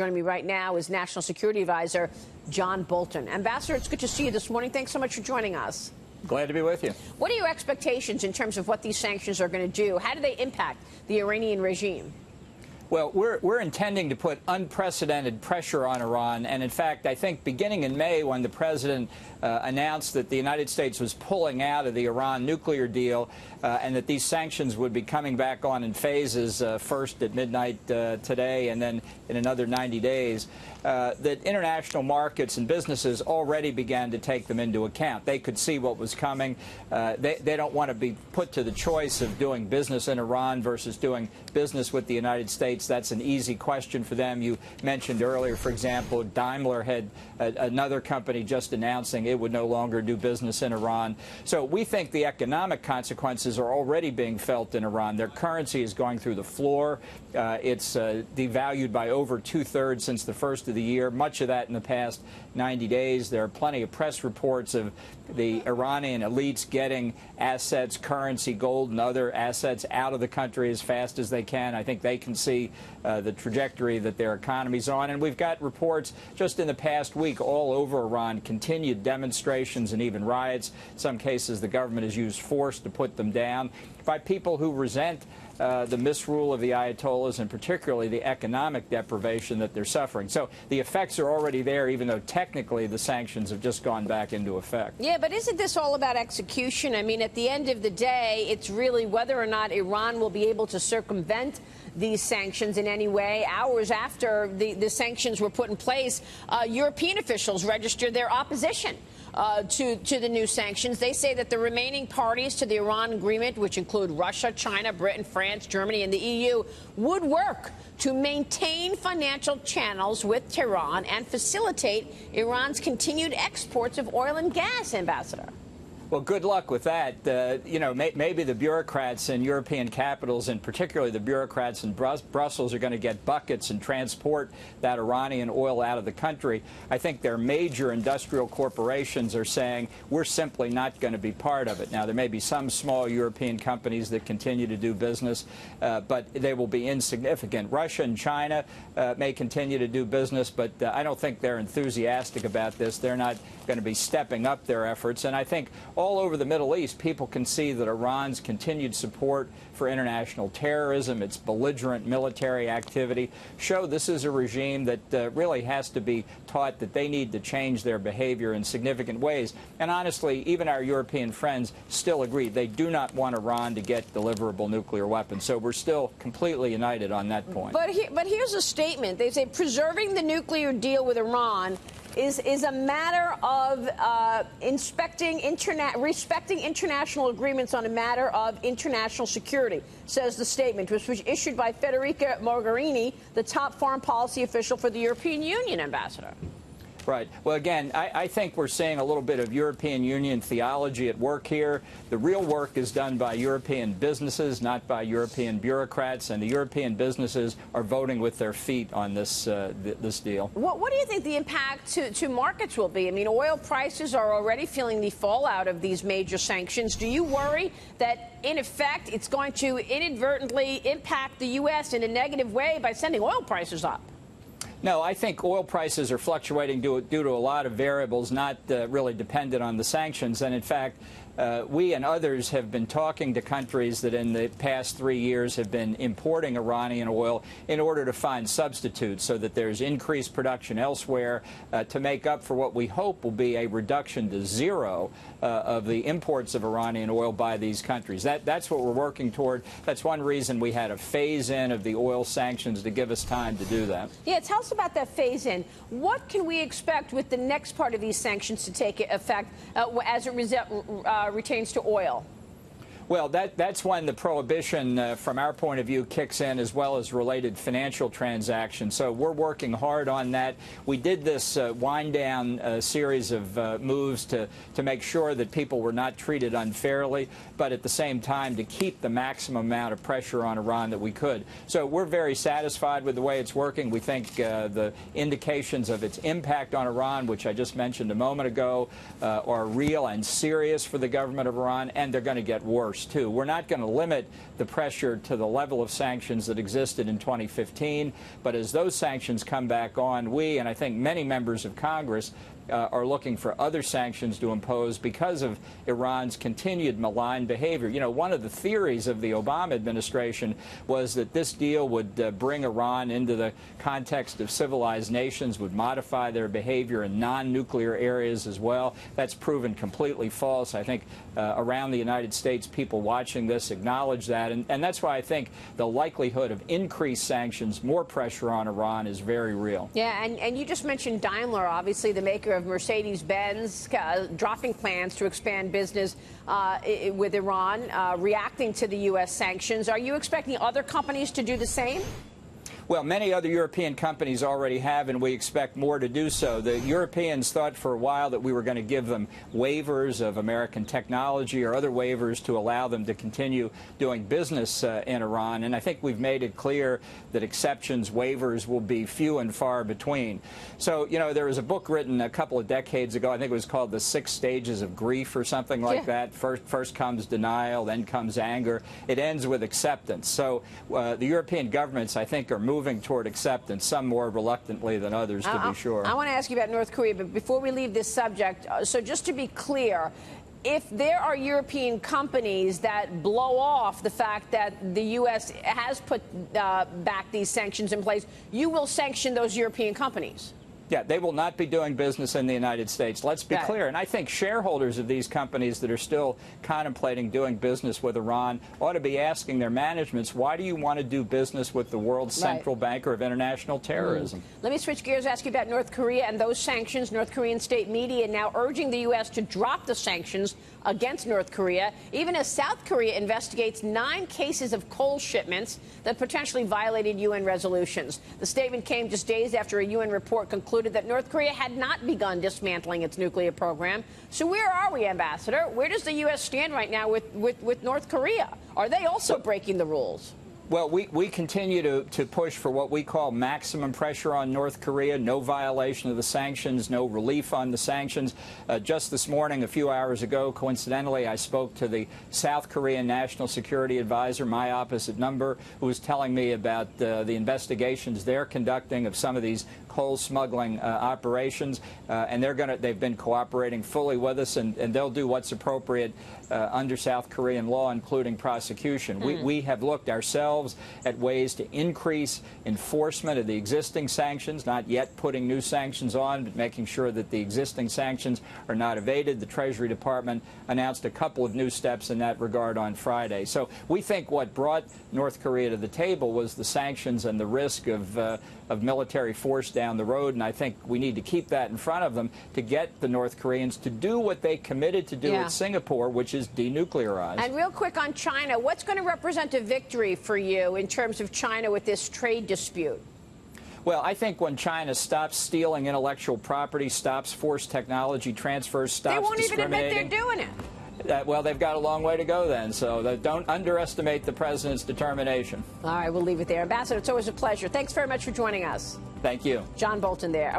Joining me right now is National Security Advisor John Bolton. Ambassador, it's good to see you this morning. Thanks so much for joining us. Glad to be with you. What are your expectations in terms of what these sanctions are going to do? How do they impact the Iranian regime? Well, we're intending to put unprecedented pressure on Iran. And in fact, I think beginning in May, when the president announced that the United States was pulling out of the Iran nuclear deal and that these sanctions would be coming back on in phases, first at midnight today and then in another 90 days, that international markets and businesses already began to take them into account. They could see what was coming. They don't want to be put to the choice of doing business in Iran versus doing business with the United States. That's an easy question for them. You mentioned earlier, for example, Daimler had another company just announcing it would no longer do business in Iran. So we think the economic consequences are already being felt in Iran. Their currency is going through the floor. It's devalued by over 2/3 since the first of the year, much of that in the past 90 days. There are plenty of press reports of the Iranian elites getting assets, currency, gold, and other assets out of the country as fast as they can. I think they can see the trajectory that their economy's on. And we've got reports just in the past week all over Iran, continued demonstrations and even riots. In some cases, the government has used force to put them down by people who resent the misrule of the Ayatollahs and particularly the economic deprivation that they're suffering. So the effects are already there, even though technically the sanctions have just gone back into effect. Yeah, but isn't this all about execution? I mean, at the end of the day, it's really whether or not Iran will be able to circumvent these sanctions in any way. Hours after the sanctions were put in place, European officials registered their opposition to the new sanctions. They say that the remaining parties to the Iran agreement, which include Russia, China, Britain, France, Germany, and the EU, would work to maintain financial channels with Tehran and facilitate Iran's continued exports of oil and gas, Ambassador. Well, good luck with that. You know, maybe the bureaucrats in European capitals, and particularly the bureaucrats in Brussels, are going to get buckets and transport that Iranian oil out of the country. I think their major industrial corporations are saying, we're simply not going to be part of it. Now, there may be some small European companies that continue to do business, but they will be insignificant. Russia and China may continue to do business, but I don't think they're enthusiastic about this. They're not going to be stepping up their efforts. And I think all over the Middle East, people can see that Iran's continued support for international terrorism, its belligerent military activity, show this is a regime that really has to be taught that they need to change their behavior in significant ways. And honestly, even our European friends still agree they do not want Iran to get deliverable nuclear weapons. So we're still completely united on that point. But here's a statement. They say preserving the nuclear deal with Iran is a matter of respecting international agreements on a matter of international security, says the statement, which was issued by Federica Mogherini, the top foreign policy official for the European Union, Ambassador. Right. Well, again, I think we're seeing a little bit of European Union theology at work here. The real work is done by European businesses, not by European bureaucrats, and the European businesses are voting with their feet on this this deal. What do you think the impact to markets will be? I mean, oil prices are already feeling the fallout of these major sanctions. Do you worry that, in effect, it's going to inadvertently impact the U.S. in a negative way by sending oil prices up? No, I think oil prices are fluctuating due to a lot of variables, not really dependent on the sanctions. And in fact, we and others have been talking to countries that in the past 3 years have been importing Iranian oil in order to find substitutes so that there's increased production elsewhere to make up for what we hope will be a reduction to zero of the imports of Iranian oil by these countries. That's what we're working toward. That's one reason we had a phase-in of the oil sanctions to give us time to do that. Yeah, tell us about that phase-in. What can we expect with the next part of these sanctions to take effect as it retains to oil? Well, that's when the prohibition, from our point of view, kicks in, as well as related financial transactions. So we're working hard on that. We did this wind-down series of moves to make sure that people were not treated unfairly, but at the same time to keep the maximum amount of pressure on Iran that we could. So we're very satisfied with the way it's working. We think the indications of its impact on Iran, which I just mentioned a moment ago, are real and serious for the government of Iran, and they're going to get worse. force, too. We're not going to limit the pressure to the level of sanctions that existed in 2015, but as those sanctions come back on, we, and I think many members of Congress, are looking for other sanctions to impose because of Iran's continued malign behavior. You know, one of the theories of the Obama administration was that this deal would bring Iran into the context of civilized nations, would modify their behavior in non-nuclear areas as well. That's proven completely false. I think around the United States, people watching this acknowledge that, and that's why I think the likelihood of increased sanctions, more pressure on Iran, is very real. Yeah, and you just mentioned Daimler, obviously the maker of Mercedes-Benz, dropping plans to expand business with Iran, reacting to the U.S. sanctions. Are you expecting other companies to do the same? Well, many other European companies already have, and we expect more to do so. The Europeans thought for a while that we were going to give them waivers of American technology or other waivers to allow them to continue doing business in Iran, and I think we've made it clear that exceptions, waivers, will be few and far between. So, you know, there was a book written a couple of decades ago, I think it was called The 6 Stages of Grief or something like that. First comes denial, then comes anger. It ends with acceptance. So the European governments, I think, are moving toward acceptance, some more reluctantly than others, to be sure. I want to ask you about North Korea, but before we leave this subject, so just to be clear, if there are European companies that blow off the fact that the U.S. has put back these sanctions in place, you will sanction those European companies? Yeah, they will not be doing business in the United States. Let's be clear. And I think shareholders of these companies that are still contemplating doing business with Iran ought to be asking their managements, why do you want to do business with the world's central banker of international terrorism? Let me switch gears, ask you about North Korea and those sanctions. North Korean state media now urging the U.S. to drop the sanctions against North Korea, even as South Korea investigates 9 cases of coal shipments that potentially violated UN resolutions. The statement came just days after a UN report concluded that North Korea had not begun dismantling its nuclear program. So where are we, Ambassador? Where does the U.S. stand right now with North Korea? Are they also breaking the rules? Well, we continue to push for what we call maximum pressure on North Korea, no violation of the sanctions, no relief on the sanctions. Just this morning, a few hours ago, coincidentally, I spoke to the South Korean National Security Advisor, my opposite number, who was telling me about the investigations they're conducting of some of these coal smuggling operations, and they've been cooperating fully with us, and they'll do what's appropriate under South Korean law, including prosecution. We have looked ourselves at ways to increase enforcement of the existing sanctions, not yet putting new sanctions on, but making sure that the existing sanctions are not evaded. The Treasury Department announced a couple of new steps in that regard on Friday. So we think what brought North Korea to the table was the sanctions and the risk of military force down the road, and I think we need to keep that in front of them to get the North Koreans to do what they committed to do at Singapore, which is denuclearize. And real quick on China, what's going to represent a victory for you in terms of China with this trade dispute? Well, I think when China stops stealing intellectual property, stops forced technology transfers, stops discriminating... They won't even admit they're doing it. Well, they've got a long way to go then, so don't underestimate the president's determination. All right, we'll leave it there. Ambassador, it's always a pleasure. Thanks very much for joining us. Thank you. John Bolton there.